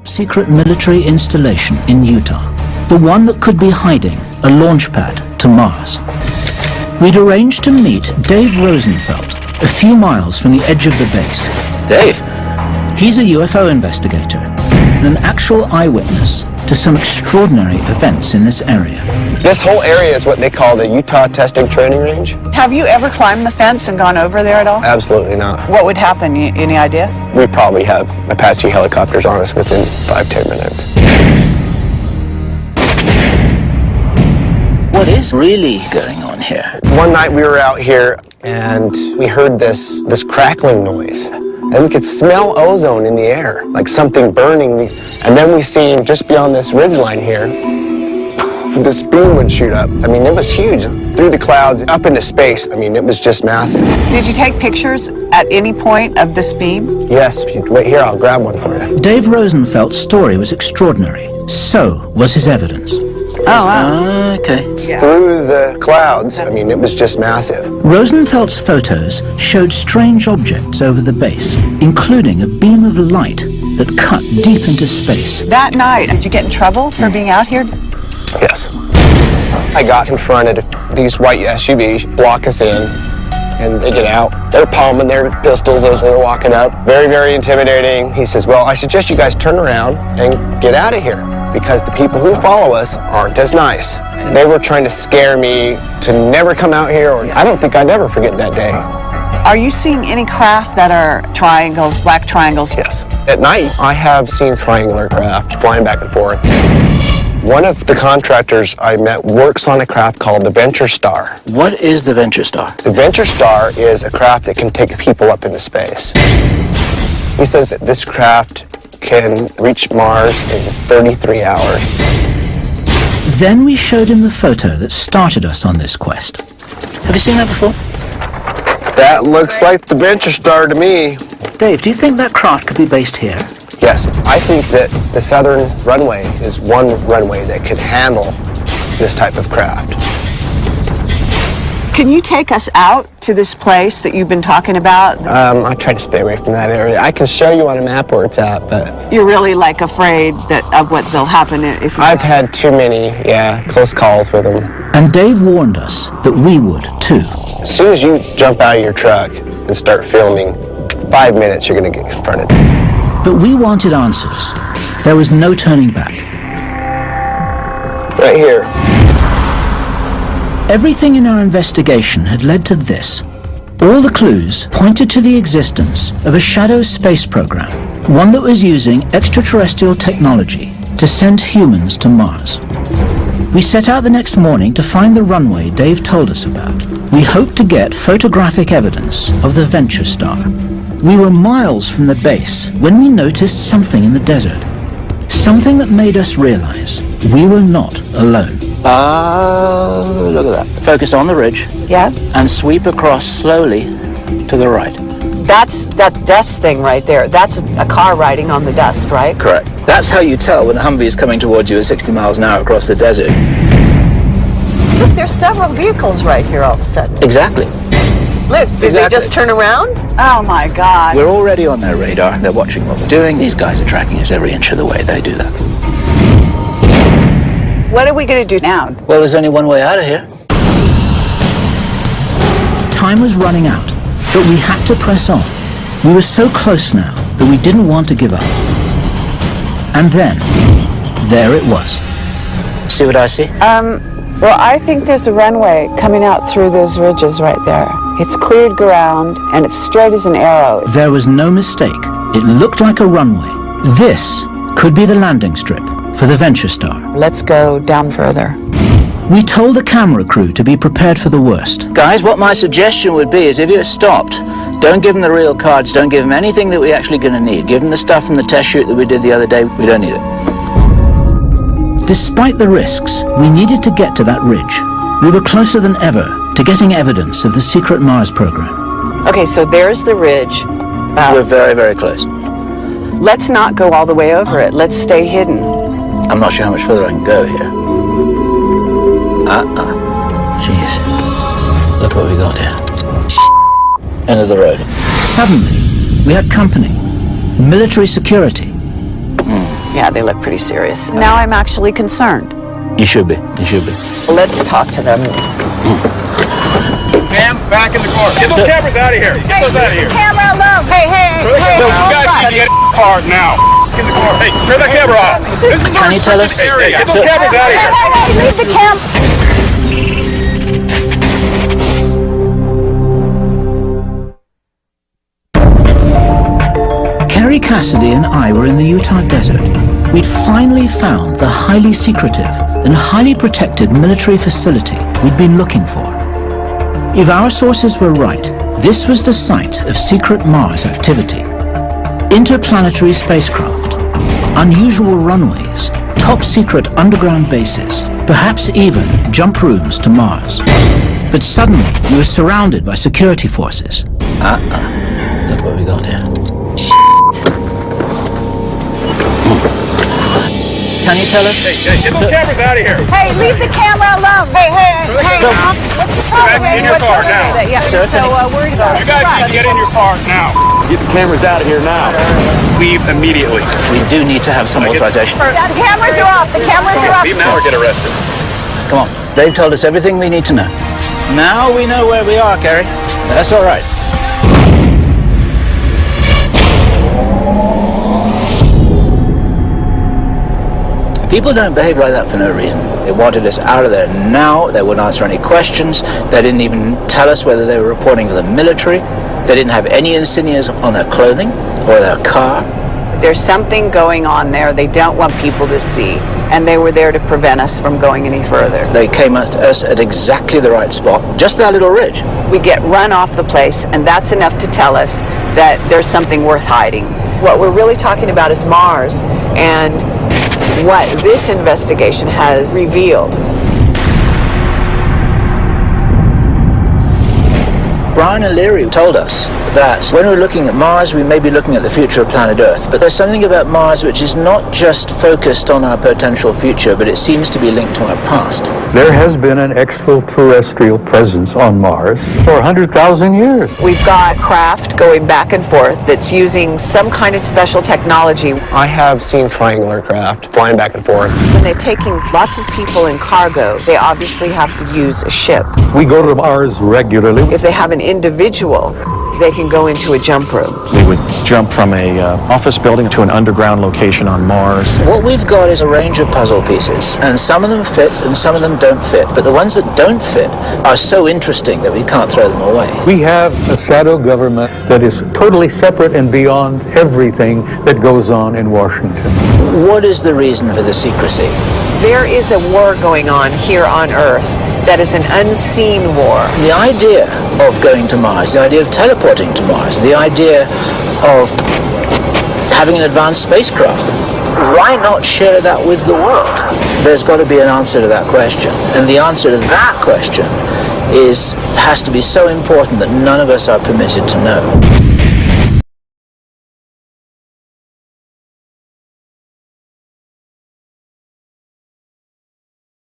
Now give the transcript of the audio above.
Secret military installation in Utah. The one that could be hiding a launch pad to Mars. We'd arranged to meet Dave Rosenfeld a few miles from the edge of the base. Dave? He's a UFO investigator and an actual eyewitness to some extraordinary events in this area. This whole area is what they call the Utah Testing Training Range. Have you ever climbed the fence and gone over there at all? Absolutely not. What would happen? Any idea? We probably have Apache helicopters on us within 5-10 minutes. What is really going on here? One night we were out here and we heard this crackling noise. Then we could smell ozone in the air, like something burning. And then we seen just beyond this ridgeline here, this beam would shoot up. I mean, it was huge. Through the clouds, up into space. I mean, it was just massive. Did you take pictures at any point of this beam? Yes, if you wait here, I'll grab one for you. Dave Rosenfeld's story was extraordinary. So was his evidence. Oh, wow. Okay. Through the clouds, I mean, it was just massive. Rosenfeld's photos showed strange objects over the base, including a beam of light that cut deep into space. That night, did you get in trouble for being out here? Yes. I got confronted. These white SUVs block us in, and they get out. They're palming their pistols as they're walking up. Very, very intimidating. He says, well, I suggest you guys turn around and get out of here, because the people who follow us aren't as nice. They were trying to scare me to never come out here, or I don't think I'd ever forget that day. Are you seeing any craft that are triangles, black triangles? Yes. At night, I have seen triangular craft flying back and forth. One of the contractors I met works on a craft called the Venture Star. What is the Venture Star? The Venture Star is a craft that can take people up into space. He says that this craft can reach Mars in 33 hours. Then we showed him the photo that started us on this quest. Have you seen that before? That looks like the Venture Star to me. Dave, do you think that craft could be based here? Yes, I think that the southern runway is one runway that could handle this type of craft. Can you take us out to this place that you've been talking about? I try to stay away from that area. I can show you on a map where it's at, but... You're really, like, afraid of what will happen if you... I've had too many, close calls with them. And Dave warned us that we would, too. As soon as you jump out of your truck and start filming, 5 minutes you're going to get confronted. But we wanted answers. There was no turning back. Right here. Everything in our investigation had led to this. All the clues pointed to the existence of a shadow space program, one that was using extraterrestrial technology to send humans to Mars. We set out the next morning to find the runway Dave told us about. We hoped to get photographic evidence of the Venture Star. We were miles from the base when we noticed something in the desert. Something that made us realize we were not alone. Look at that. Focus on the ridge. Yeah? And sweep across slowly to the right. That's that dust thing right there. That's a car riding on the dust, right? Correct. That's how you tell when a Humvee is coming towards you at 60 miles an hour across the desert. Look, there's several vehicles right here all of a sudden. Exactly. Look, did they just turn around? Oh my God. We're already on their radar. They're watching what we're doing. These guys are tracking us every inch of the way. They do that. What are we going to do now? Well, there's only one way out of here. Time was running out, but we had to press on. We were so close now that we didn't want to give up. And then, there it was. See what I see? Well, I think there's a runway coming out through those ridges right there. It's cleared ground, and it's straight as an arrow. There was no mistake. It looked like a runway. This could be the landing strip for the Venture Star. Let's go down further. We told the camera crew to be prepared for the worst. Guys, what my suggestion would be is if you're stopped, don't give them the real cards, don't give them anything that we're actually going to need. Give them the stuff from the test shoot that we did the other day. We don't need it. Despite the risks, we needed to get to that ridge. We were closer than ever to getting evidence of the secret Mars program. Okay, so there's the ridge. We're very, very close. Let's not go all the way over it. Let's stay hidden. I'm not sure how much further I can go here. Jeez. Look what we got here. End of the road. Suddenly, we had company. Military security. Yeah, they look pretty serious. Now I'm actually concerned. You should be. You should be. Let's talk to them. Ma'am, back in the car. Get those cameras out of here. Get those out of here. Camera alone. Hey, You guys need to get in the car now. In the car. Hey, turn that camera off. This is Can you tell us? area. Get those cameras out of here. Hey, leave the camera. Kerry Cassidy and I were in the Utah desert. We'd finally found the highly secretive and highly protected military facility we'd been looking for. If our sources were right, this was the site of secret Mars activity. Interplanetary spacecraft, unusual runways, top secret underground bases, perhaps even jump rooms to Mars. But suddenly we were surrounded by security forces. Look what we got here. Can you tell us? Hey, get those cameras out of here. Hey, leave the camera alone. Hey. What's the problem? Back in your car now. Yeah, Sir, so worried about You guys need to get in your car now. Get the cameras out of here now. Leave immediately. We do need to have some authorization. The cameras are off. The cameras are off. Leave now or get arrested. Come on. They've told us everything we need to know. Now we know where we are, Kerry. That's all right. People don't behave like that for no reason. They wanted us out of there now. They wouldn't answer any questions. They didn't even tell us whether they were reporting for the military. They didn't have any insignias on their clothing or their car. There's something going on there they don't want people to see, and they were there to prevent us from going any further. They came at us at exactly the right spot, just that little ridge. We get run off the place, and that's enough to tell us that there's something worth hiding. What we're really talking about is Mars, and what this investigation has revealed. Brian O'Leary told us that when we're looking at Mars, we may be looking at the future of planet Earth. But there's something about Mars which is not just focused on our potential future, but it seems to be linked to our past. There has been an extraterrestrial presence on Mars for 100,000 years. We've got craft going back and forth that's using some kind of special technology. I have seen triangular craft flying back and forth. When they're taking lots of people in cargo, they obviously have to use a ship. We go to Mars regularly. If they have an individual, they can go into a jump room. We would jump from a office building to an underground location on Mars. What we've got is a range of puzzle pieces, and some of them fit and some of them don't fit. But the ones that don't fit are so interesting that we can't throw them away. We have a shadow government that is totally separate and beyond everything that goes on in Washington. What is the reason for the secrecy? There is a war going on here on Earth that is an unseen war. The idea of going to Mars, the idea of teleporting to Mars, the idea of having an advanced spacecraft, why not share that with the world? There's got to be an answer to that question. And the answer to that question has to be so important that none of us are permitted to know.